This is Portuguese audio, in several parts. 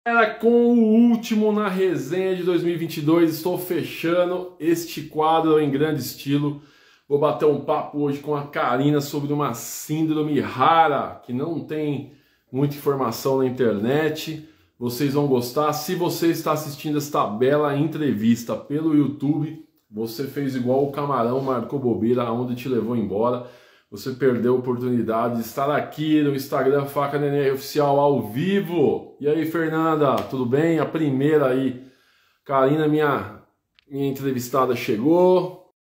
Era com o último na resenha de 2022, estou fechando este quadro em grande estilo. Vou bater um papo hoje com a Karina sobre uma síndrome rara que não tem muita informação na internet. Vocês vão gostar. Se você está assistindo esta bela entrevista pelo YouTube, você fez igual o camarão, marcou bobeira aonde te levou embora. Você perdeu a oportunidade de estar aqui no Instagram Faca Neném Oficial ao vivo. E aí, Fernanda, tudo bem? A primeira aí. Karina, minha entrevistada, chegou.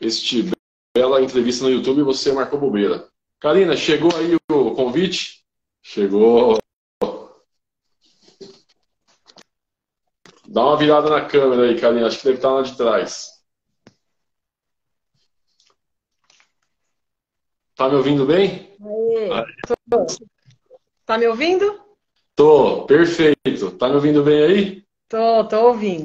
Este bela entrevista no YouTube, você marcou bobeira. Karina, chegou aí o convite? Chegou. Dá uma virada na câmera aí, Karina. Acho que deve estar lá de trás. Tá me ouvindo bem? Aê, tá me ouvindo? Tô, perfeito. Tá me ouvindo bem aí? Tô ouvindo.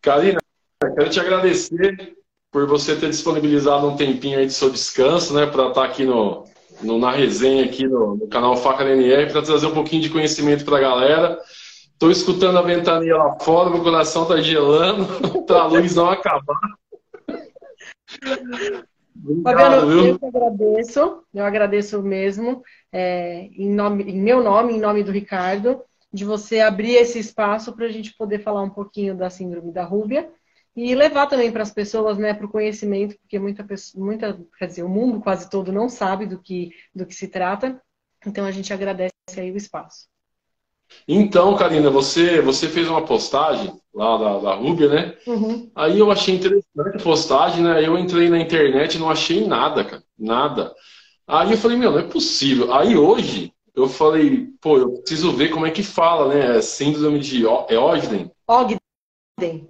Karina, quero te agradecer por você ter disponibilizado um tempinho aí de seu descanso, né, para estar aqui na resenha aqui no canal Faca NNR, para trazer um pouquinho de conhecimento para a galera. Estou escutando a ventania lá fora, meu coração tá gelando, para a luz não acabar. Obrigado, Fabiano, viu? eu agradeço mesmo, em meu nome, em nome do Ricardo, de você abrir esse espaço para a gente poder falar um pouquinho da síndrome da Rúbia e levar também para as pessoas, né, para o conhecimento, porque quer dizer, o mundo quase todo não sabe do que se trata, então a gente agradece aí o espaço. Então, Karina, você fez uma postagem lá da Rúbia, né? Uhum. Aí eu achei interessante a postagem, né? Aí eu entrei na internet e não achei nada, cara. Nada. Aí eu falei, meu, não é possível. Aí hoje eu falei, pô, eu preciso ver como é que fala, né? Síndrome de Ogden. Ogden.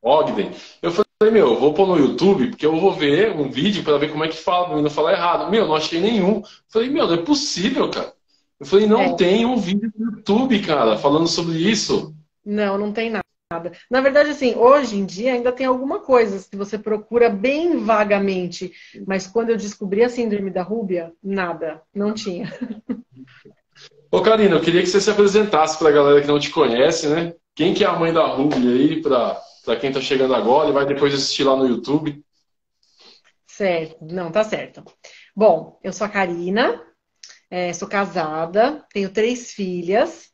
Ogden. Eu falei, meu, eu vou pôr no YouTube, porque eu vou ver um vídeo para ver como é que fala, pra mim não falar errado. Meu, não achei nenhum. Eu falei, meu, não é possível, cara. Eu falei, não É. tem um vídeo no YouTube, cara, falando sobre isso. Não tem nada. Na verdade, assim, hoje em dia ainda tem alguma coisa que você procura bem vagamente, mas quando eu descobri a síndrome da Rúbia, nada, não tinha. Ô, Karina, eu queria que você se apresentasse para a galera que não te conhece, né? Quem que é a mãe da Ruby aí, para quem tá chegando agora e vai depois assistir lá no YouTube. Certo, não, tá certo. Bom, eu sou a Karina, sou casada, tenho 3 filhas,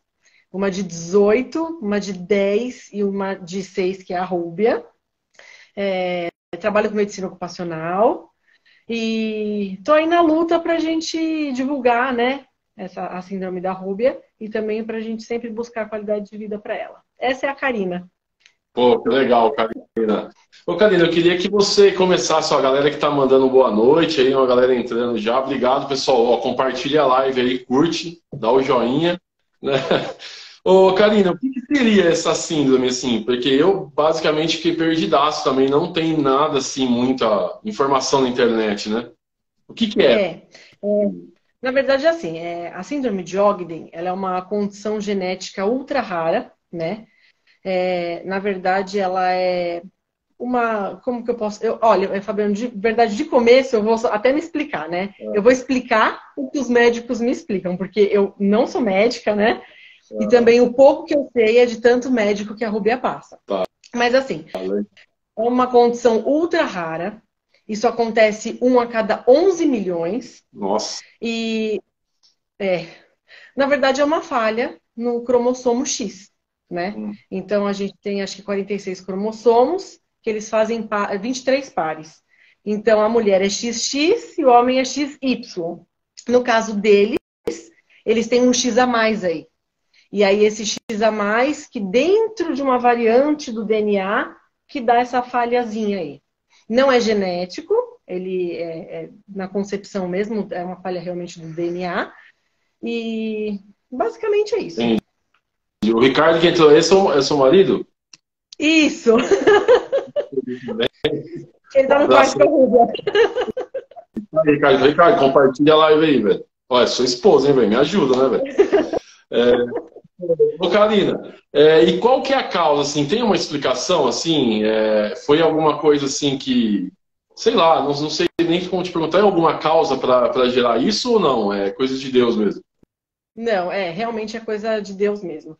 uma de 18, uma de 10 e uma de 6, que é a Rúbia. Trabalho com medicina ocupacional. E tô aí na luta para a gente divulgar, né, a síndrome da Rúbia e também para a gente sempre buscar qualidade de vida para ela. Essa é a Karina. Pô, que legal, Karina. Ô, Karina, eu queria que você começasse, ó, a galera que tá mandando boa noite aí, uma galera entrando já. Obrigado, pessoal. Ó, compartilha a live aí, curte, dá o joinha, né? Ô, Karina, o que que seria essa síndrome, assim? Porque eu, basicamente, fiquei perdidaço também. Não tem nada, assim, muita informação na internet, né? O que que é? É, na verdade, assim, a síndrome de Ogden, ela é uma condição genética ultra rara, né? Na verdade, ela é como que eu posso... olha, Fabiano, de verdade, de começo, eu vou até me explicar, né? Eu vou explicar o que os médicos me explicam, porque eu não sou médica, né? E também o pouco que eu sei é de tanto médico que a Rubia passa. Tá, Mas assim, é uma condição ultra rara. Isso acontece 1 a cada 11 milhões. nossa. E, na verdade, é uma falha no cromossomo X, né? Hum. Então, a gente tem, acho que 46 cromossomos, que eles fazem 23 pares. Então, a mulher é XX e o homem é XY. No caso deles, eles têm um X a mais aí. E aí, esse X a mais, que dentro de uma variante do DNA, que dá essa falhazinha aí. Não é genético, ele é na concepção mesmo, é uma falha realmente do DNA. E basicamente é isso. Entendi. O Ricardo que entrou aí é seu marido? Isso! Ele tá no quarto Abraço com a Rúbia. aí, Ricardo. Ricardo, compartilha a live aí, velho. Olha, é sua esposa, hein, velho? Me ajuda, né, velho? Ô, Karina, e qual que é a causa, assim? Tem uma explicação, assim? Foi alguma coisa, assim, que... Sei lá, não sei nem como te perguntar. É alguma causa para gerar isso ou não? É coisa de Deus mesmo? Não, realmente é coisa de Deus mesmo.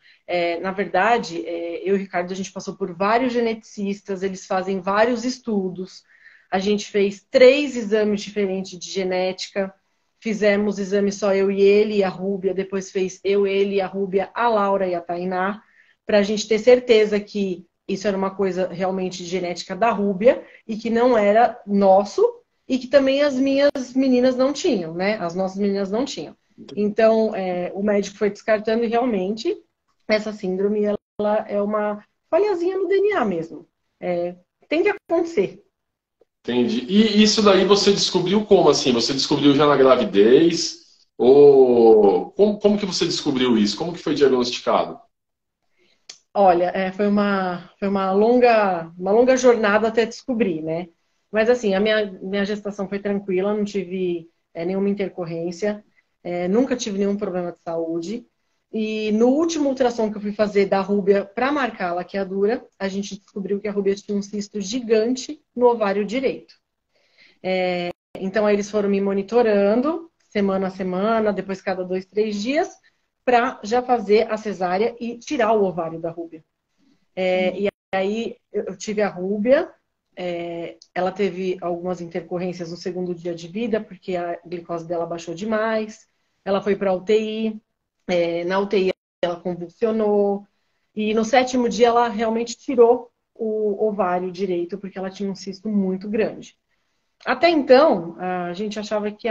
Na verdade, eu e o Ricardo, a gente passou por vários geneticistas, eles fazem vários estudos. A gente fez 3 exames diferentes de genética. Fizemos exame só eu e ele e a Rúbia, depois fez eu, ele, a Rúbia, a Laura e a Tainá, para a gente ter certeza que isso era uma coisa realmente genética da Rúbia e que não era nosso e que também as minhas meninas não tinham, né? As nossas meninas não tinham. Então, o médico foi descartando e realmente essa síndrome ela é uma falhazinha no DNA mesmo. Tem que acontecer. Entendi. E isso daí você descobriu como assim? Você descobriu já na gravidez? Ou como que você descobriu isso? Como que foi diagnosticado? Olha, foi uma longa jornada até descobrir, né? Mas assim, a minha gestação foi tranquila, não tive nenhuma intercorrência, nunca tive nenhum problema de saúde. E no último ultrassom que eu fui fazer da Rúbia para marcar a laqueadura, a gente descobriu que a Rúbia tinha um cisto gigante no ovário direito. Então, aí eles foram me monitorando, semana a semana, depois cada 2, 3 dias, para já fazer a cesárea e tirar o ovário da Rúbia. E aí eu tive a Rúbia, ela teve algumas intercorrências no segundo dia de vida, porque a glicose dela baixou demais, ela foi para a UTI, na UTI ela convulsionou, e no 7º dia ela realmente tirou o ovário direito, porque ela tinha um cisto muito grande. Até então, a gente achava que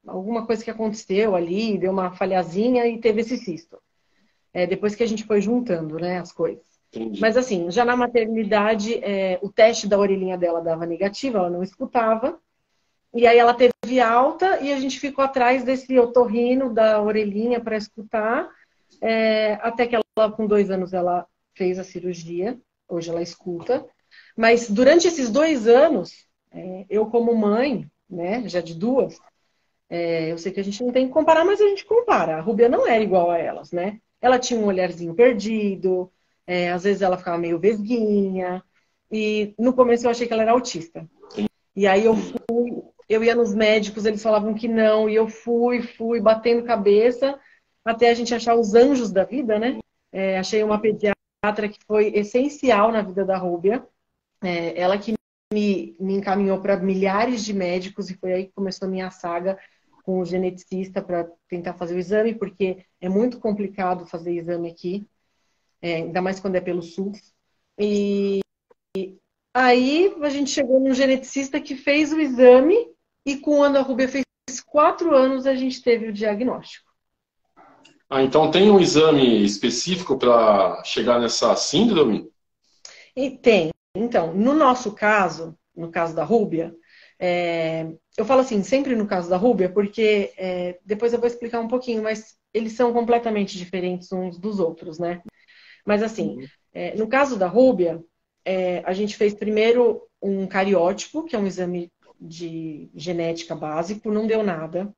alguma coisa que aconteceu ali, deu uma falhazinha e teve esse cisto. Depois que a gente foi juntando, né, as coisas. Entendi. Mas assim, já na maternidade, o teste da orelhinha dela dava negativa, ela não escutava. E aí ela teve alta e a gente ficou atrás desse otorrino da orelhinha para escutar. Até que ela, com 2 anos, ela fez a cirurgia. Hoje ela escuta. Mas durante esses 2 anos, eu como mãe, né, já de 2, eu sei que a gente não tem que comparar, mas a gente compara. A Rúbia não era igual a elas, né? Ela tinha um olharzinho perdido, às vezes ela ficava meio vesguinha, e no começo eu achei que ela era autista. E aí eu ia nos médicos, eles falavam que não, e eu fui batendo cabeça, até a gente achar os anjos da vida, né? Achei uma pediatra que foi essencial na vida da Rúbia, ela que me encaminhou para milhares de médicos, e foi aí que começou a minha saga com o geneticista para tentar fazer o exame, porque é muito complicado fazer exame aqui, ainda mais quando é pelo SUS. E aí a gente chegou num geneticista que fez o exame, e quando a Rúbia fez 4 anos, a gente teve o diagnóstico. Então tem um exame específico para chegar nessa síndrome? E tem. Então, no nosso caso, no caso da Rúbia, eu falo assim, sempre no caso da Rúbia, porque depois eu vou explicar um pouquinho, mas eles são completamente diferentes uns dos outros, né? Mas assim, no caso da Rúbia, a gente fez primeiro um cariótipo, que é um exame de genética básico, não deu nada.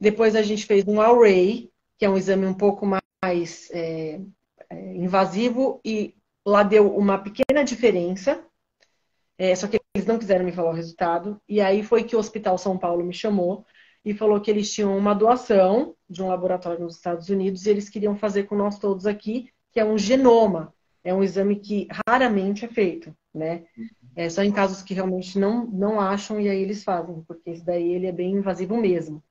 Depois a gente fez um array, que é um exame um pouco mais invasivo, e lá deu uma pequena diferença, só que eles não quiseram me falar o resultado. E aí foi que o Hospital São Paulo me chamou e falou que eles tinham uma doação de um laboratório nos Estados Unidos e eles queriam fazer com nós todos aqui, que é um genoma. É um exame que raramente é feito, né? Só em casos que realmente não acham, e aí eles fazem, porque esse daí ele é bem invasivo mesmo.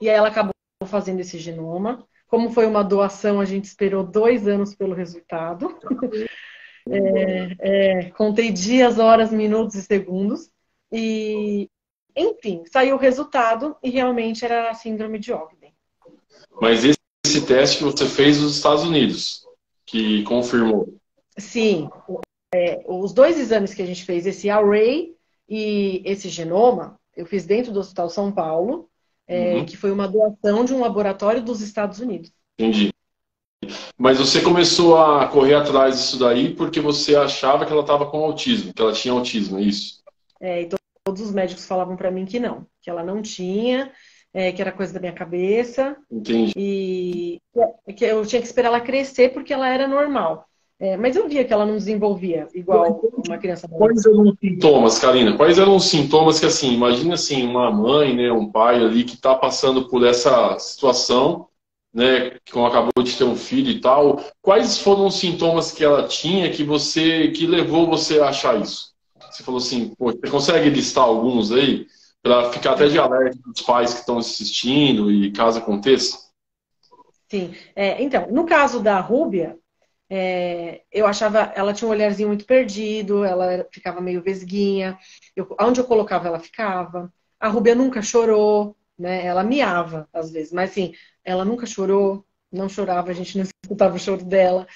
E aí ela acabou fazendo esse genoma. Como foi uma doação, a gente esperou 2 anos pelo resultado. Contei dias, horas, minutos e segundos. E, enfim, saiu o resultado e realmente era a síndrome de Ogden. Mas esse teste que você fez nos Estados Unidos, que confirmou? Sim. Os 2 exames que a gente fez, esse array e esse genoma, eu fiz dentro do Hospital São Paulo, que foi uma doação de um laboratório dos Estados Unidos. Entendi. Mas você começou a correr atrás disso daí porque você achava que ela estava com autismo, que ela tinha autismo, é isso? E todos os médicos falavam para mim que não, que ela não tinha, que era coisa da minha cabeça. Entendi. E que eu tinha que esperar ela crescer porque ela era normal. Mas eu via que ela não desenvolvia igual uma criança normal. Quais eram os sintomas, Karina? Quais eram os sintomas que, assim, imagina assim, uma mãe, né, um pai ali que está passando por essa situação né, que acabou de ter um filho e tal, quais foram os sintomas que ela tinha que levou você a achar isso? Você falou assim, pô, você consegue listar alguns aí para ficar até de alerta dos pais que estão assistindo e caso aconteça? Sim. Então, no caso da Rúbia, eu achava, ela tinha um olharzinho muito perdido, ela ficava meio vesguinha, onde eu colocava ela ficava. A Rúbia nunca chorou, né? Ela miava às vezes, mas assim, ela nunca chorou, não chorava, a gente não escutava o choro dela.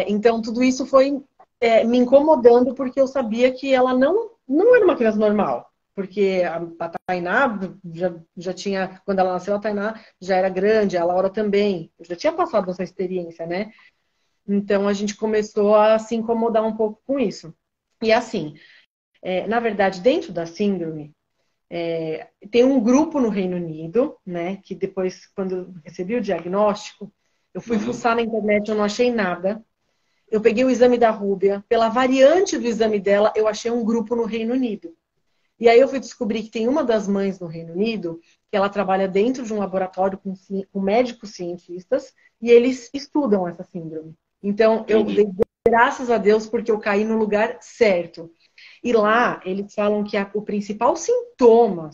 Então, tudo isso foi me incomodando porque eu sabia que ela não era uma criança normal. Porque a Tainá já tinha, quando ela nasceu, a Tainá já era grande, a Laura também. Eu já tinha passado essa experiência, né? Então a gente começou a se incomodar um pouco com isso. E assim, na verdade, dentro da síndrome, tem um grupo no Reino Unido, né? Que depois, quando eu recebi o diagnóstico, eu fui Uhum. fuçar na internet, eu não achei nada. Eu peguei o exame da Rúbia, pela variante do exame dela, eu achei um grupo no Reino Unido. E aí eu fui descobrir que tem uma das mães no Reino Unido, que ela trabalha dentro de um laboratório com médicos cientistas, e eles estudam essa síndrome. Então, eu Entendi. dei graças a Deus porque eu caí no lugar certo. E lá, eles falam que o principal sintoma,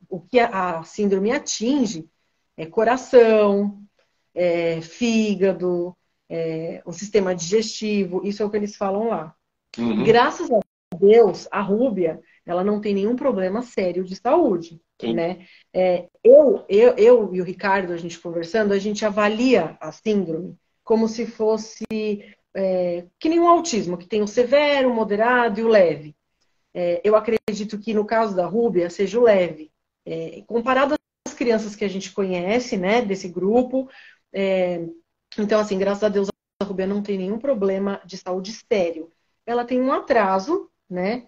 o que a síndrome atinge, é coração, fígado, o sistema digestivo, isso é o que eles falam lá. Uhum. Graças a Deus, a Rúbia, ela não tem nenhum problema sério de saúde, Entendi. né? Eu e o Ricardo, a gente conversando, a gente avalia a síndrome como se fosse que nem o autismo, que tem o severo, o moderado e o leve. Eu acredito que no caso da Rúbia seja o leve. Comparado às crianças que a gente conhece, né, desse grupo, então, assim, graças a Deus, a Rúbia não tem nenhum problema de saúde sério. Ela tem um atraso, né?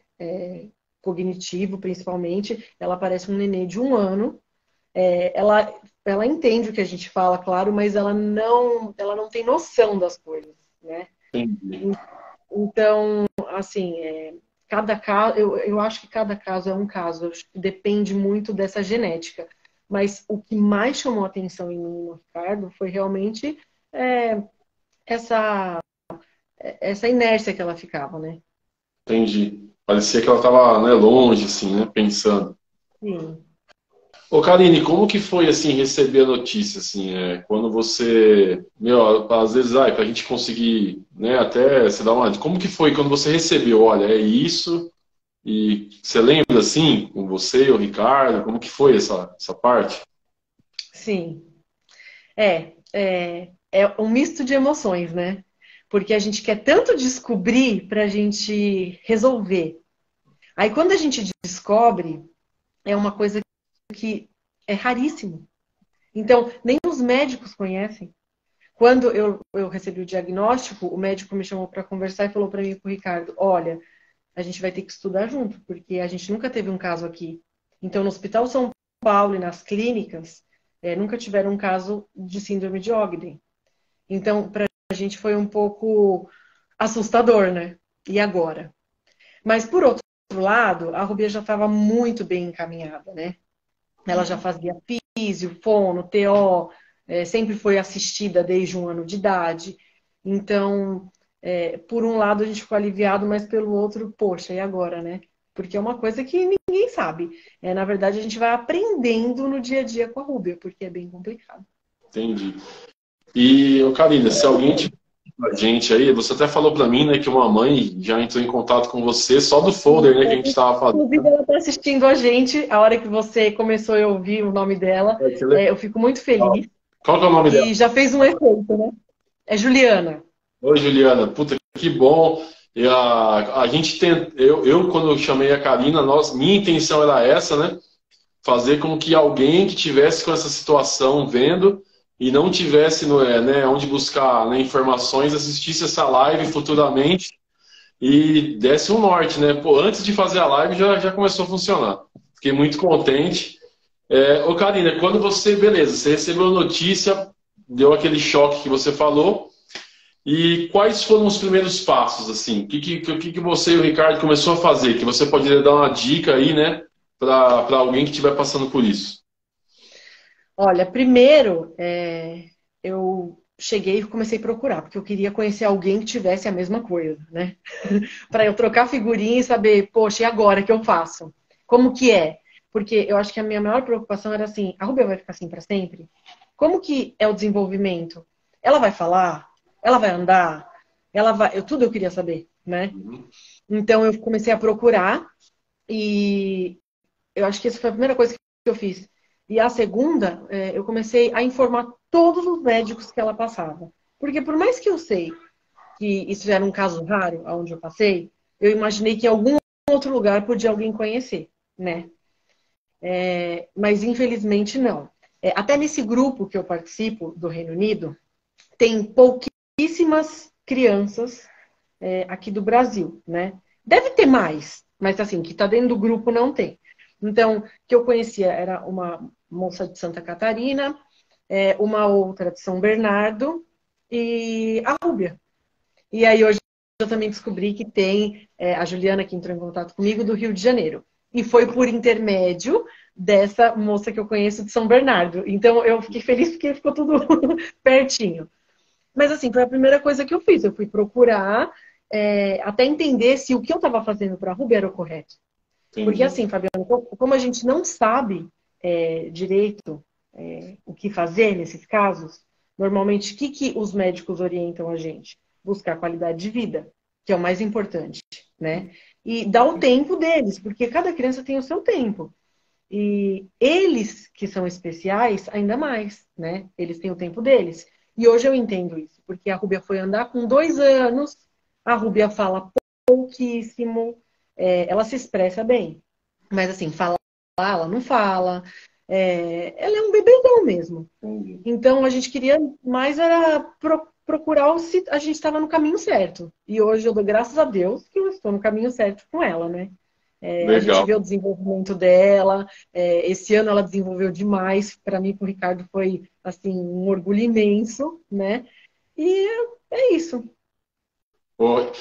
Cognitivo, principalmente. Ela parece um nenê de 1 ano. Ela entende o que a gente fala, claro, mas ela não tem noção das coisas, né? Entendi. Então, assim, cada caso, eu acho que cada caso é um caso. Eu acho que depende muito dessa genética. Mas o que mais chamou a atenção em mim e no Ricardo foi realmente é, essa, essa inércia que ela ficava, né? Entendi. Parecia que ela estava, né, longe, assim, né, pensando. Sim. Ô, Karine, como que foi, assim, receber a notícia, assim, quando você, meu, às vezes, pra gente conseguir, né, até você dar uma, como que foi quando você recebeu, olha, é isso, e você lembra, assim, com você e o Ricardo, como que foi essa parte? Sim. É um misto de emoções, né? Porque a gente quer tanto descobrir para a gente resolver. Aí quando a gente descobre, é uma coisa que é raríssimo. Então, nem os médicos conhecem. Quando eu recebi o diagnóstico, o médico me chamou para conversar e falou para mim e para o Ricardo: olha, a gente vai ter que estudar junto, porque a gente nunca teve um caso aqui. Então, no Hospital São Paulo e nas clínicas, nunca tiveram um caso de síndrome de Ogden. Então, para a gente foi um pouco assustador, né? E agora? Mas, por outro lado, a Rubia já estava muito bem encaminhada, né? Ela já fazia físio, fono, TO, sempre foi assistida desde 1 ano de idade. Então, por um lado a gente ficou aliviado, mas pelo outro, poxa, e agora, né? Porque é uma coisa que ninguém sabe. Na verdade, a gente vai aprendendo no dia a dia com a Rúbia, porque é bem complicado. Entendi. E, ô, Karine, se alguém tiver com a gente aí, você até falou para mim, né, que uma mãe já entrou em contato com você só do folder, né, que a gente estava Inclusive, fazendo. ela está assistindo a gente, a hora que você começou a ouvir o nome dela. Que legal. Eu fico muito feliz. Qual que é o nome dela? E já fez um efeito, né? É Juliana. Oi, Juliana. Puta, que bom. E a gente tem, quando eu chamei a Karina, minha intenção era essa, né? Fazer com que alguém que tivesse com essa situação vendo e não tivesse né, onde buscar, né, informações, assistisse essa live futuramente e desse um norte, né? Pô, antes de fazer a live já começou a funcionar. Fiquei muito contente. Ô, Karina, quando beleza, você recebeu a notícia, deu aquele choque que você falou. E quais foram os primeiros passos, assim? O que você e o Ricardo começou a fazer? Que você poderia dar uma dica aí, né, para alguém que estiver passando por isso? Olha, primeiro, eu cheguei e comecei a procurar, porque eu queria conhecer alguém que tivesse a mesma coisa, né? Para eu trocar figurinha e saber, poxa, e agora que eu faço? Como que é? Porque eu acho que a minha maior preocupação era assim, a Rubia vai ficar assim para sempre? Como que é o desenvolvimento? Ela vai falar? Ela vai andar? Tudo eu queria saber, né? Uhum. Então eu comecei a procurar e eu acho que essa foi a primeira coisa que eu fiz. E a segunda, eu comecei a informar todos os médicos que ela passava. Porque por mais que eu sei que isso era um caso raro, aonde eu passei, eu imaginei que em algum outro lugar podia alguém conhecer, né? Mas infelizmente não. Até nesse grupo que eu participo do Reino Unido, tem pouquíssimas crianças aqui do Brasil, né? Deve ter mais, mas assim, que está dentro do grupo não tem. Então, que eu conhecia era uma moça de Santa Catarina, uma outra de São Bernardo e a Rúbia. E aí hoje eu também descobri que tem a Juliana que entrou em contato comigo do Rio de Janeiro. E foi por intermédio dessa moça que eu conheço de São Bernardo. Então eu fiquei feliz porque ficou tudo pertinho. Mas assim, foi a primeira coisa que eu fiz. Eu fui procurar até entender se o que eu estava fazendo para a Rúbia era o correto. Porque Entendi. assim, Fabiano, como a gente não sabe direito o que fazer nesses casos, normalmente o que os médicos orientam a gente? Buscar qualidade de vida, que é o mais importante, né? E dar o tempo deles, porque cada criança tem o seu tempo. E eles que são especiais, ainda mais, né? Eles têm o tempo deles. E hoje eu entendo isso, porque a Rúbia foi andar com 2 anos, a Rúbia fala pouquíssimo, ela se expressa bem. Mas assim, falar, ela não fala. Ela é um bebezão mesmo. Entendi. Então a gente queria mais era procurar se a gente estava no caminho certo. E hoje eu dou graças a Deus que eu estou no caminho certo com ela, né? A gente Legal. vê o desenvolvimento dela. Esse ano ela desenvolveu demais. Para mim, para o Ricardo, foi assim um orgulho imenso, né? E é isso. Oi.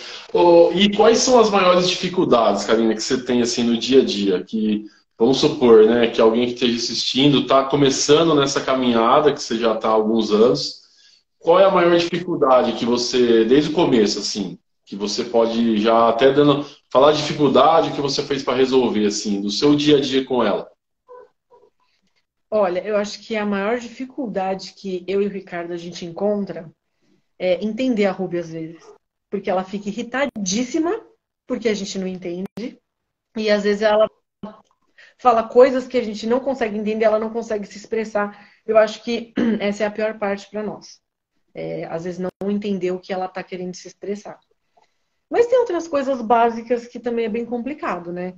E quais são as maiores dificuldades, Karina, que você tem assim no dia a dia? Que vamos supor, né, que alguém que esteja assistindo está começando nessa caminhada que você já está há alguns anos. Qual é a maior dificuldade que você, desde o começo, assim, que você pode já até dando falar de dificuldade que você fez para resolver, assim, do seu dia a dia com ela? Olha, eu acho que a maior dificuldade que eu e o Ricardo a gente encontra é entender a Ruby às vezes. Porque ela fica irritadíssima, porque a gente não entende. E às vezes ela fala coisas que a gente não consegue entender, ela não consegue se expressar. Eu acho que essa é a pior parte para nós. Às vezes não entender o que ela está querendo se expressar. Mas tem outras coisas básicas que também é bem complicado, né?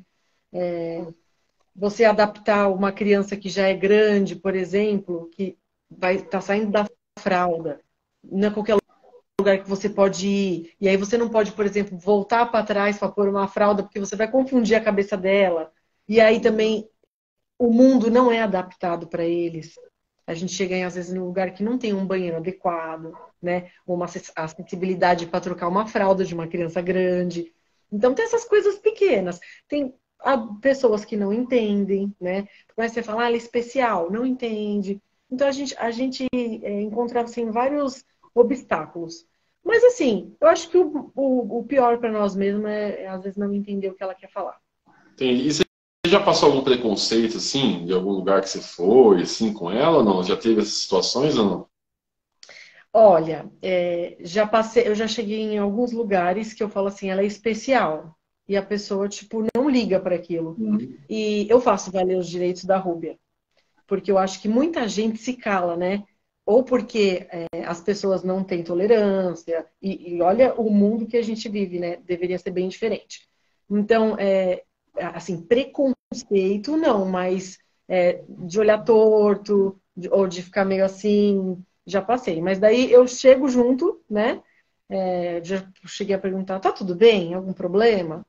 Você adaptar uma criança que já é grande, por exemplo, que vai estar saindo da fralda, não é qualquer lugar que você pode ir. E aí você não pode, por exemplo, voltar para trás para pôr uma fralda, porque você vai confundir a cabeça dela. E aí também o mundo não é adaptado para eles. A gente chega, às vezes, num lugar que não tem um banheiro adequado, né? Ou uma acessibilidade para trocar uma fralda de uma criança grande. Então, tem essas coisas pequenas. Tem pessoas que não entendem, né? Mas você fala, ela é especial, não entende. Então, a gente encontra, assim, vários obstáculos. Mas, assim, eu acho que o pior para nós mesmos às vezes, não entender o que ela quer falar. E você já passou algum preconceito, assim, de algum lugar que você foi, assim, com ela ou não? Já teve essas situações ou não? Olha, eu já cheguei em alguns lugares que eu falo assim, ela é especial. E a pessoa, tipo, não liga para aquilo. Uhum. E eu faço valer os direitos da Rúbia. Porque eu acho que muita gente se cala, né? Ou porque as pessoas não têm tolerância. E olha o mundo que a gente vive, né? Deveria ser bem diferente. Então, assim, preconceito não, mas de olhar torto, ou de ficar meio assim, já passei. Mas daí eu chego junto, né? Já cheguei a perguntar, tá tudo bem? Algum problema?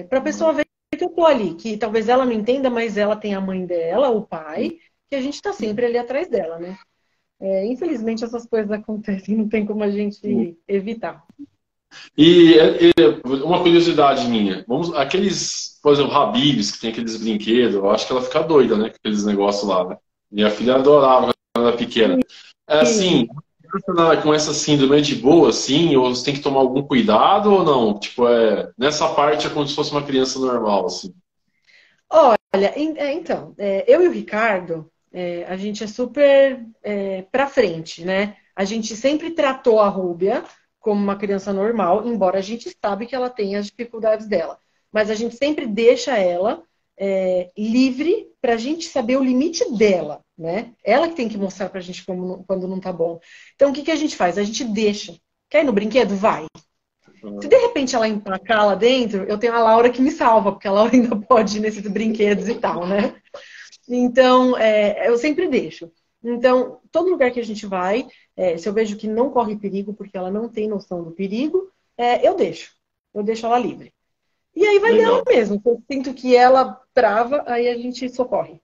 Para a pessoa ver que eu tô ali, que talvez ela não entenda, mas ela tem a mãe dela, o pai, que a gente está sempre ali atrás dela, né? Infelizmente essas coisas acontecem, não tem como a gente evitar. Uma curiosidade minha, aqueles, por exemplo, Habib's, que tem aqueles brinquedos, eu acho que ela fica doida, né, com aqueles negócios lá, né? Minha filha adorava quando era pequena. É assim, Sim. com essa síndrome é de boa, assim, ou você tem que tomar algum cuidado ou não? Tipo, nessa parte é como se fosse uma criança normal, assim. Olha, então, eu e o Ricardo, a gente é super pra frente, né? A gente sempre tratou a Rúbia como uma criança normal, embora a gente sabe que ela tem as dificuldades dela. Mas a gente sempre deixa ela livre para a gente saber o limite dela, né? Ela que tem que mostrar pra gente quando não tá bom. Então, o que que a gente faz? A gente deixa. Quer ir no brinquedo? Vai. Se de repente ela empacar lá dentro, eu tenho a Laura que me salva, porque a Laura ainda pode ir nesses brinquedos e tal, né? Então, eu sempre deixo. Então, todo lugar que a gente vai, se eu vejo que não corre perigo, porque ela não tem noção do perigo, eu deixo. Eu deixo ela livre. E aí vai dela Legal. mesmo. Se eu sinto que ela trava, aí a gente socorre.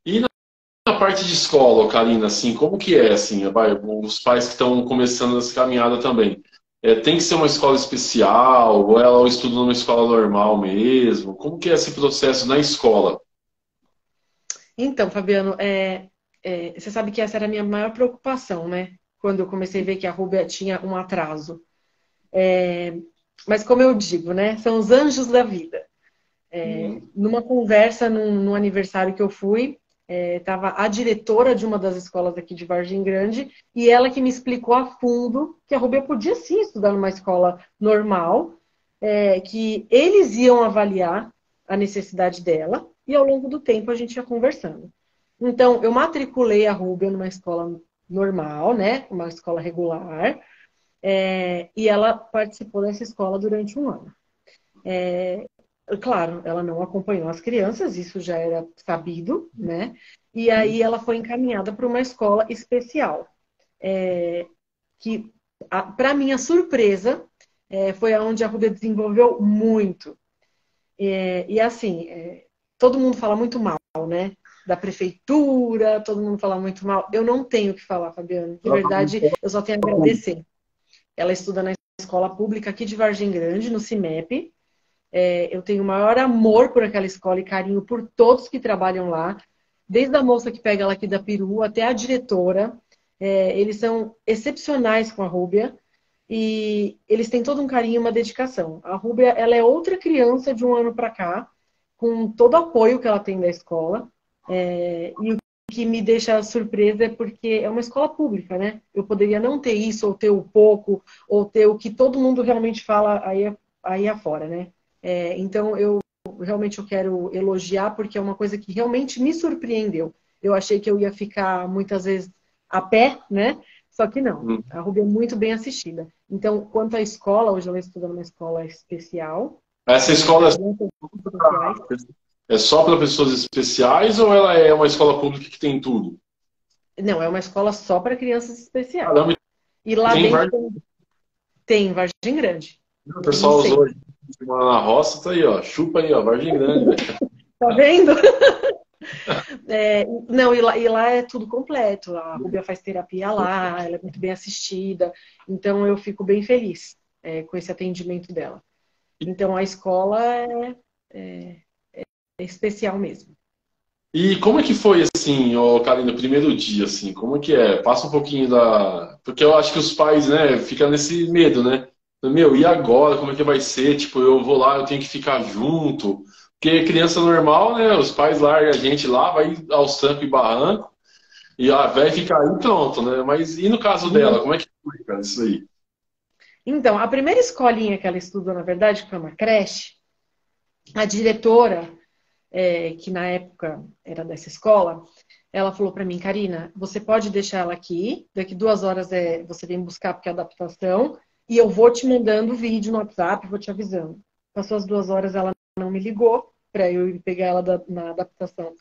E na parte de escola, Karina, assim, como que é, assim, os pais que estão começando essa caminhada também? Tem que ser uma escola especial, ou ela estuda numa escola normal mesmo? Como que é esse processo na escola? Então, Fabiano, você sabe que essa era a minha maior preocupação, né? Quando eu comecei a ver que a Rúbia tinha um atraso. Mas como eu digo, né? São os anjos da vida. Hum. Numa conversa, num aniversário que eu fui, estava a diretora de uma das escolas aqui de Vargem Grande e ela que me explicou a fundo que a Rubia podia sim estudar numa escola normal, que eles iam avaliar a necessidade dela e ao longo do tempo a gente ia conversando. Então, eu matriculei a Rubia numa escola normal, né? Uma escola regular, e ela participou dessa escola durante um ano. Claro, ela não acompanhou as crianças, isso já era sabido, né? E aí ela foi encaminhada para uma escola especial, que, para minha surpresa, foi onde a Rubia desenvolveu muito. E assim, todo mundo fala muito mal, né? Da prefeitura, todo mundo fala muito mal. Eu não tenho o que falar, Fabiano. De verdade, eu só tenho a agradecer. Ela estuda na escola pública aqui de Vargem Grande, no CIMEP. Eu tenho o maior amor por aquela escola e carinho por todos que trabalham lá, desde a moça que pega ela aqui da Peru até a diretora. Eles são excepcionais com a Rúbia e eles têm todo um carinho e uma dedicação. A Rúbia, ela é outra criança de um ano para cá, com todo o apoio que ela tem da escola. E o que me deixa surpresa é porque é uma escola pública, né? Eu poderia não ter isso, ou ter o pouco, ou ter o que todo mundo realmente fala aí afora, né? Então, realmente eu quero elogiar, porque é uma coisa que realmente me surpreendeu. Eu achei que eu ia ficar muitas vezes a pé, né? Só que não. Hum. A Ruby é muito bem assistida. Então, quanto à escola, hoje ela estuda numa escola especial, Essa escola crianças especiais. é só para pessoas especiais ou ela é uma escola pública que tem tudo? Não, é uma escola só para crianças especiais. Caramba, E lá tem dentro vários. tem Vargem Grande, O no pessoal usou centro. hoje na roça, tá aí, ó. Chupa aí, ó, Vargem Grande, velho. Tá vendo? Não, e lá é tudo completo. A Rubia faz terapia lá, ela é muito bem assistida. Então eu fico bem feliz com esse atendimento dela. Então a escola é especial mesmo. E como é que foi, assim, ô, Karina, o primeiro dia, assim, como é que é? Passa um pouquinho da... Porque eu acho que os pais, né, ficam nesse medo, né? Meu, e agora? Como é que vai ser? Tipo, eu vou lá, eu tenho que ficar junto. Porque criança normal, né, os pais largam a gente lá, vai aos trancos e barranco, e vai ficar aí pronto, né? Mas e no caso dela, como é que foi, cara, isso aí? Então, a primeira escolinha que ela estudou, na verdade, que foi uma creche, a diretora, que na época era dessa escola, ela falou para mim, Karina, você pode deixar ela aqui, daqui 2 horas você vem buscar porque é adaptação, e eu vou te mandando vídeo no WhatsApp, vou te avisando. Passou as 2 horas, ela não me ligou para eu ir pegar ela na adaptação.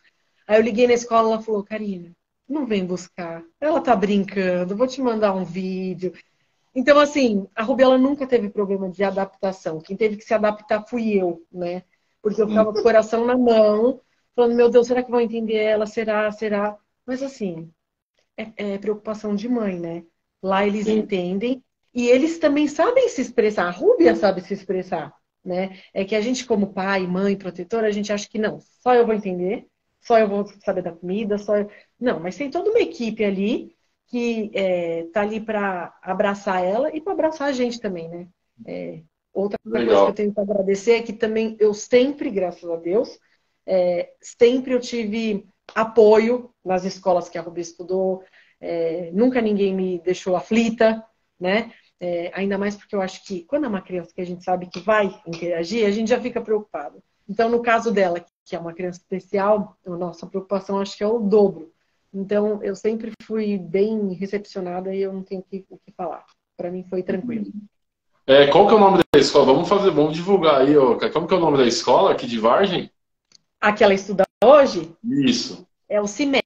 Aí eu liguei na escola, ela falou, Karina, não vem buscar. Ela tá brincando, vou te mandar um vídeo. Então, assim, a Rubela nunca teve problema de adaptação. Quem teve que se adaptar fui eu, né? Porque eu ficava com o coração na mão, falando, meu Deus, será que vão entender ela? Será? Será? Mas, assim, é preocupação de mãe, né? Lá eles Sim. entendem e eles também sabem se expressar. A Rúbia sabe se expressar, né? É que a gente, como pai, mãe, protetora, a gente acha que não, só eu vou entender. só eu vou saber da comida, só eu... Não, mas tem toda uma equipe ali que tá ali para abraçar ela e para abraçar a gente também, né? Outra coisa que eu Legal. tenho que agradecer é que também eu sempre, graças a Deus, sempre eu tive apoio nas escolas que a Rubi estudou, nunca ninguém me deixou aflita, né? Ainda mais porque eu acho que quando é uma criança que a gente sabe que vai interagir, a gente já fica preocupado. Então, no caso dela, que é uma criança especial, a nossa preocupação acho que é o dobro. Então, eu sempre fui bem recepcionada e eu não tenho o que falar. Para mim foi tranquilo. Qual que é o nome da escola? Vamos divulgar aí, ó. Como que é o nome da escola aqui de Vargem? A que ela estuda hoje Isso. é o CIMEP.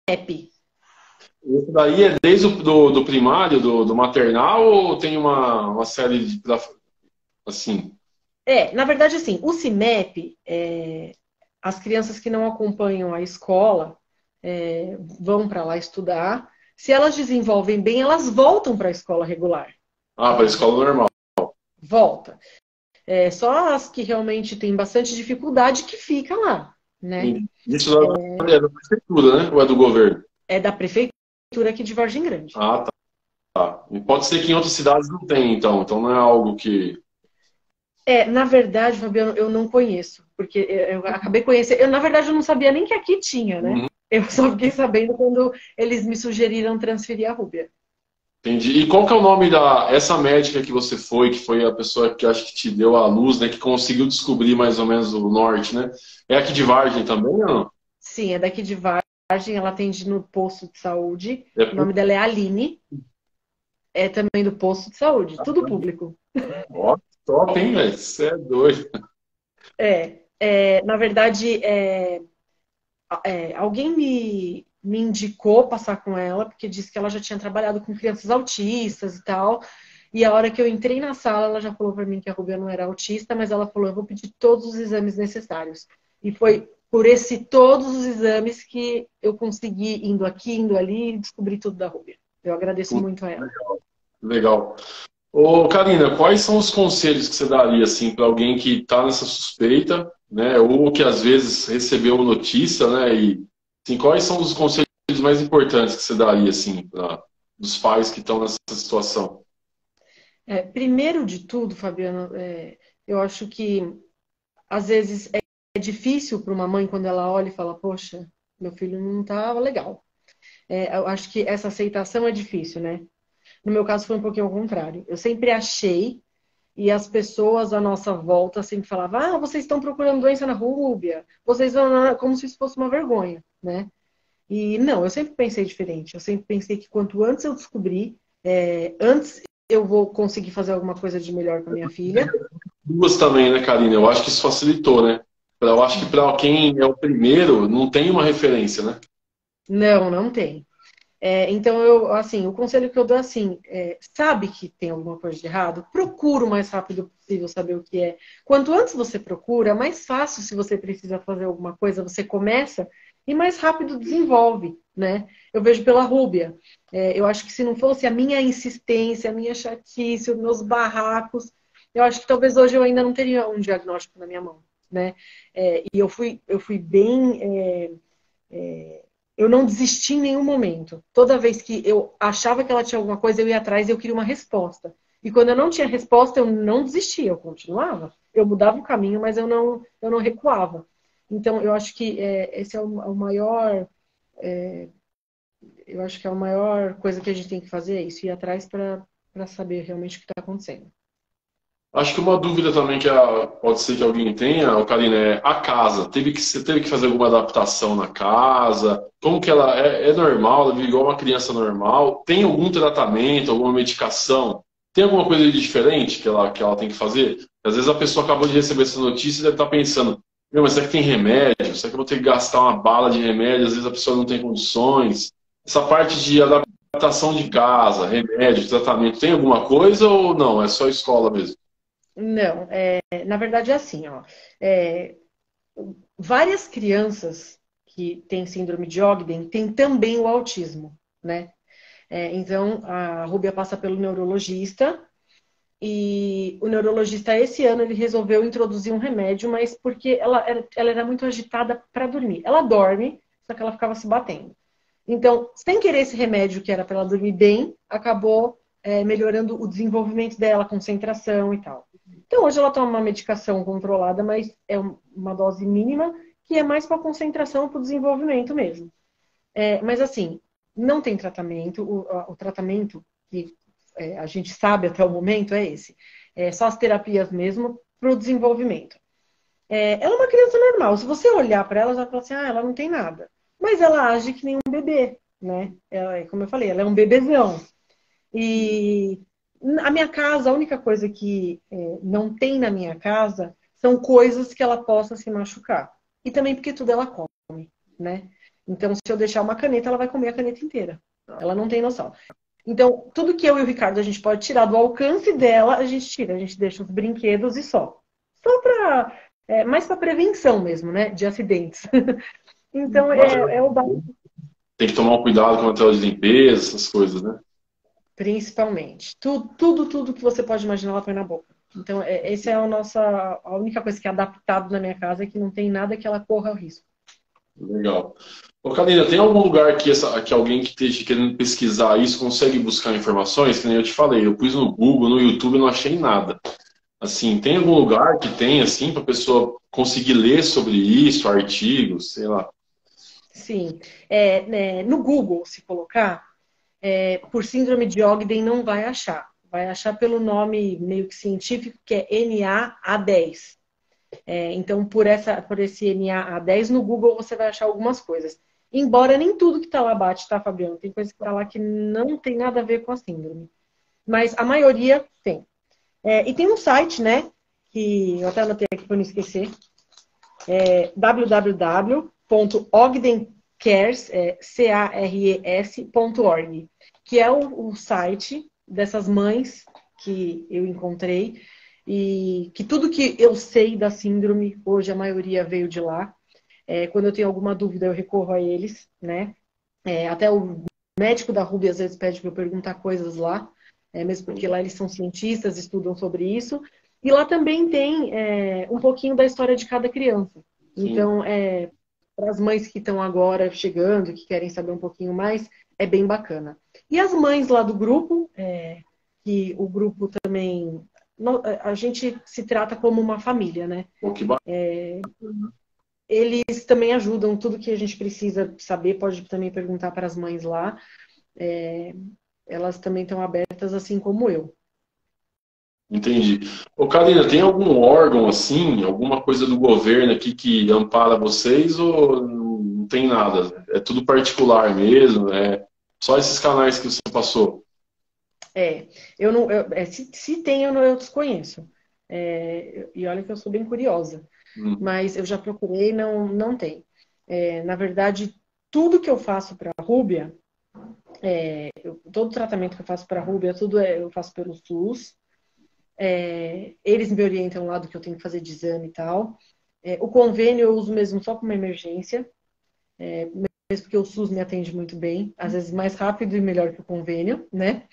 Esse daí é desde do primário, do maternal, ou tem uma série de, assim? Na verdade, assim, o CIMEP, as crianças que não acompanham a escola vão para lá estudar. Se elas desenvolvem bem, elas voltam para a escola regular. Ah, para a escola normal. Volta. Só as que realmente têm bastante dificuldade que ficam lá, né? Isso é da prefeitura, né? Ou é do governo? É da prefeitura aqui de Vargem Grande. Ah, tá. E pode ser que em outras cidades não tem, então. Então não é algo que. Na verdade, Fabiano, eu não conheço, porque eu acabei conhecendo. Na verdade, eu não sabia nem que aqui tinha, né? Uhum. Eu só fiquei sabendo quando eles me sugeriram transferir a Rúbia. Entendi. E qual que é o nome essa médica que você foi, que foi a pessoa que acho que te deu a luz, né? Que conseguiu descobrir mais ou menos o norte, né? É aqui de Vargem também, ou não? Sim, é daqui de Vargem, ela atende no posto de saúde. É O nome dela é Aline, é também do posto de saúde, tudo público. Ó, top, hein, velho? Você é doido. Na verdade, alguém me indicou passar com ela, porque disse que ela já tinha trabalhado com crianças autistas e tal. E a hora que eu entrei na sala, ela já falou para mim que a Rubia não era autista, mas ela falou: eu vou pedir todos os exames necessários. E foi por todos os exames que eu consegui, indo aqui, indo ali, descobrir tudo da Rubia. Eu agradeço muito a ela. Legal. Ô, Karina, quais são os conselhos que você daria assim para alguém que está nessa suspeita, né, ou que às vezes recebeu notícia, né, e assim, quais são os conselhos mais importantes que você daria assim para os pais que estão nessa situação? Primeiro de tudo, Fabiano, eu acho que às vezes é difícil para uma mãe quando ela olha e fala: poxa, meu filho não estava legal. Eu acho que essa aceitação é difícil, né? No meu caso foi um pouquinho ao contrário. Eu sempre achei, e as pessoas à nossa volta sempre falavam: ah, vocês estão procurando doença na Rúbia, vocês vão, como se isso fosse uma vergonha, né? E não, eu sempre pensei diferente. Eu sempre pensei que quanto antes eu descobrir, antes eu vou conseguir fazer alguma coisa de melhor com a minha filha. Duas também, né, Karina? Eu acho que isso facilitou, né? Eu acho que para quem é o primeiro, não tem uma referência, né? Não, não tem. Então, eu, assim, o conselho que eu dou assim, sabe que tem alguma coisa de errado? Procura o mais rápido possível saber o que é. Quanto antes você procura, mais fácil se você precisa fazer alguma coisa, você começa e mais rápido desenvolve, né? Eu vejo pela Rúbia. Eu acho que se não fosse a minha insistência, a minha chatice, os meus barracos, eu acho que talvez hoje eu ainda não teria um diagnóstico na minha mão, né? E eu fui bem... eu não desisti em nenhum momento. Toda vez que eu achava que ela tinha alguma coisa, eu ia atrás e eu queria uma resposta. E quando eu não tinha resposta, eu não desistia, eu continuava. Eu mudava o caminho, mas eu não recuava. Então, eu acho que esse é o maior. Eu acho que é a maior coisa que a gente tem que fazer, é isso, ir atrás para saber realmente o que está acontecendo. Acho que uma dúvida também que pode ser que alguém tenha, Karina, é a casa. Você teve que fazer alguma adaptação na casa? Como que ela é normal? Ela vive igual uma criança normal? Tem algum tratamento, alguma medicação? Tem alguma coisa de diferente que ela tem que fazer? Às vezes a pessoa acabou de receber essa notícia e deve estar pensando: meu, mas será que tem remédio? Será que eu vou ter que gastar uma bala de remédio? Às vezes a pessoa não tem condições. Essa parte de adaptação de casa, remédio, tratamento, tem alguma coisa ou não? É só escola mesmo? Não, na verdade é assim, ó. É, várias crianças que têm síndrome de Ogden têm também o autismo, né? Então, a Rúbia passa pelo neurologista E o neurologista, esse ano, ele resolveu introduzir um remédio, mas porque ela era muito agitada para dormir. Ela dorme, só que ela ficava se batendo. Então, sem querer esse remédio que era para ela dormir bem, acabou melhorando o desenvolvimento dela, a concentração e tal. Então, hoje ela toma uma medicação controlada, mas é uma dose mínima, que é mais para concentração, para o desenvolvimento mesmo. Mas assim, não tem tratamento. O tratamento que a gente sabe até o momento é esse. Só as terapias mesmo para o desenvolvimento. Ela é uma criança normal. Se você olhar para ela, já fala assim, ela não tem nada. Mas ela age que nem um bebê, né? Como eu falei, ela é um bebezão. E a minha casa, a única coisa que não tem na minha casa são coisas que ela possa se machucar. E também porque tudo ela come, né? Então, se eu deixar uma caneta, ela vai comer a caneta inteira. Ela não tem noção. Então, tudo que eu e o Ricardo a gente pode tirar do alcance dela, a gente tira. A gente deixa os brinquedos e só. Só para... mais para prevenção mesmo, né? De acidentes. Então, é o básico. Tem que tomar um cuidado com a material de limpeza, essas coisas, né? Principalmente. Tudo que você pode imaginar, ela põe na boca. Então, essa é a única coisa que é adaptado na minha casa, é que não tem nada que ela corra o risco. Legal. Ô, Karina, tem algum lugar que alguém que esteja querendo pesquisar isso consegue buscar informações? Que nem eu te falei, eu pus no Google, no YouTube, não achei nada. Assim, tem algum lugar que tem, assim, para a pessoa conseguir ler sobre isso, artigos, sei lá? Sim. No Google, se colocar, por síndrome de Ogden não vai achar. Vai achar pelo nome meio que científico, que é NAA10. Então, por esse NAA10, no Google você vai achar algumas coisas. Embora nem tudo que está lá bate, tá, Fabiano? Tem coisa que está lá que não tem nada a ver com a síndrome. Mas a maioria tem. E tem um site, né? Que eu até anotei aqui para não esquecer. www.ogdencares.org, que é o site dessas mães que eu encontrei e que tudo que eu sei da síndrome, hoje a maioria veio de lá. Quando eu tenho alguma dúvida, eu recorro a eles, né? Até o médico da Ruby às vezes pede para eu perguntar coisas lá, mesmo porque lá eles são cientistas, estudam sobre isso. E lá também tem um pouquinho da história de cada criança. Então, para as mães que estão agora chegando, que querem saber um pouquinho mais, é bem bacana. E as mães lá do grupo, que o grupo também... A gente se trata como uma família, né? Que bacana. Eles também ajudam, tudo que a gente precisa saber, pode também perguntar para as mães lá. Elas também estão abertas, assim como eu. Entendi. Ô, Karina, tem algum órgão, assim, alguma coisa do governo aqui que ampara vocês ou não tem nada? É tudo particular mesmo? Só esses canais que você passou? Se tem, eu desconheço. E olha que eu sou bem curiosa. Mas eu já procurei, não tem. Na verdade, tudo que eu faço para a Rúbia, todo tratamento que eu faço para a Rúbia, eu faço pelo SUS. Eles me orientam lá do que eu tenho que fazer de exame e tal. O convênio eu uso mesmo só para uma emergência, mesmo porque o SUS me atende muito bem, às vezes mais rápido e melhor que o convênio, né?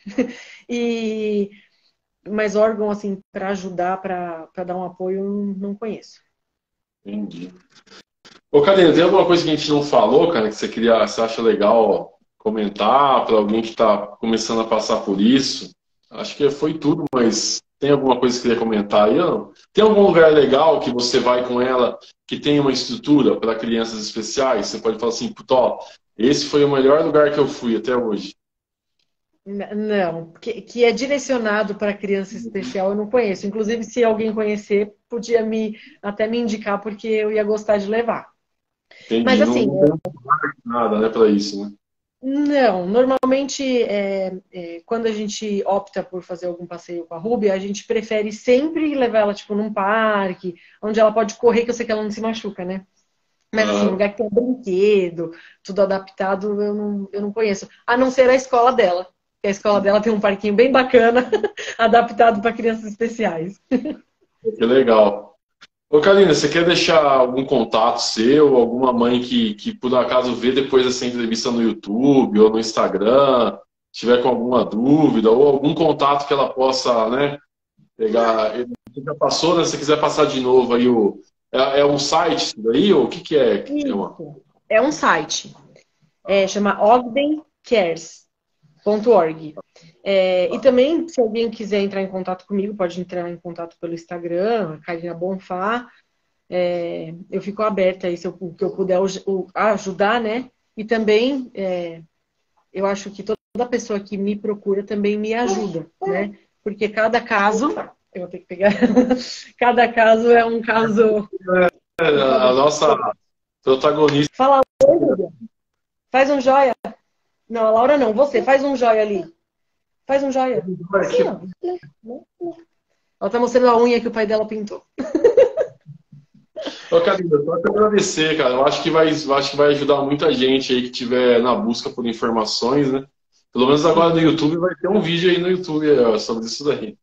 Mas órgão, assim, para ajudar, para dar um apoio, eu não conheço. Entendi. Ô, Karina, tem alguma coisa que a gente não falou, cara, que você acha legal comentar para alguém que está começando a passar por isso? Acho que foi tudo, mas tem alguma coisa que você queria comentar aí? Não? Tem algum lugar legal que você vai com ela que tem uma estrutura para crianças especiais? Você pode falar assim, puto, esse foi o melhor lugar que eu fui até hoje. Não, que é direcionado para criança especial, eu não conheço. Inclusive, se alguém conhecer, podia até me indicar, porque eu ia gostar de levar. Entendi. Mas assim, não tem nada, né, para isso, né? Não, normalmente quando a gente opta por fazer algum passeio com a Ruby, a gente prefere sempre levar ela tipo num parque, onde ela pode correr, que eu sei que ela não se machuca, né? Mas assim, lugar que tem brinquedo, tudo adaptado, eu não conheço. A não ser a escola dela. A escola dela tem um parquinho bem bacana, adaptado para crianças especiais. Que legal. Ô, Karina, você quer deixar algum contato seu, alguma mãe que por acaso vê depois dessa entrevista no YouTube ou no Instagram, tiver com alguma dúvida, ou algum contato que ela possa, né, pegar. Você já passou, né? Se você quiser passar de novo aí é um site isso daí, ou o que que é? Isso. É um site. Chama ogdencares.org. E também, se alguém quiser entrar em contato comigo, pode entrar em contato pelo Instagram, Karina Bonfá. Eu fico aberta aí, se eu puder ajudar, né? E também, eu acho que toda pessoa que me procura também me ajuda, né? Porque cada caso, eu vou ter que pegar, cada caso é um caso. A nossa protagonista. Fala, oi, Lívia. Faz um joia. Não, a Laura não, você faz um joia ali. Faz um joia. Assim, ó. Ela tá mostrando a unha que o pai dela pintou. Ô, Karina, só te agradecer, cara. Eu acho que vai ajudar muita gente aí que estiver na busca por informações, né? Pelo menos agora no YouTube vai ter um vídeo aí no YouTube sobre isso daí.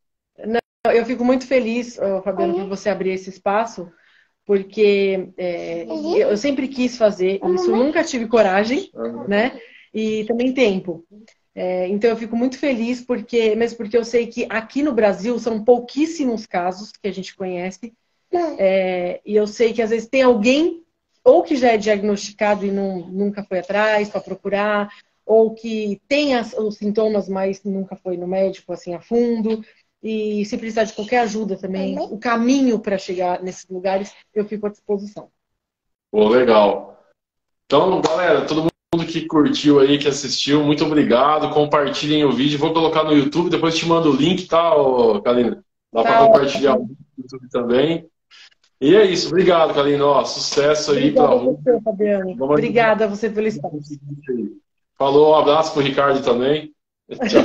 Eu fico muito feliz, Fabiano, por você abrir esse espaço, porque eu sempre quis fazer isso, nunca tive coragem, né? E também tempo. Então eu fico muito feliz, mesmo porque eu sei que aqui no Brasil são pouquíssimos casos que a gente conhece. E eu sei que às vezes tem alguém, ou que já é diagnosticado e nunca foi atrás para procurar, ou que tem os sintomas, mas nunca foi no médico assim a fundo. E se precisar de qualquer ajuda também, o caminho para chegar nesses lugares, eu fico à disposição. Pô, legal. Então, galera, todo mundo que curtiu aí, que assistiu, muito obrigado. Compartilhem o vídeo. Vou colocar no YouTube, depois te mando o link, tá, Karina? Dá para compartilhar o YouTube também. E é isso. Obrigado, Karina. Ó, sucesso aí para você, Fabiano. Obrigada a você pelo espaço. Falou, um abraço pro Ricardo também.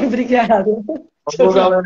Obrigada. Falou, galera.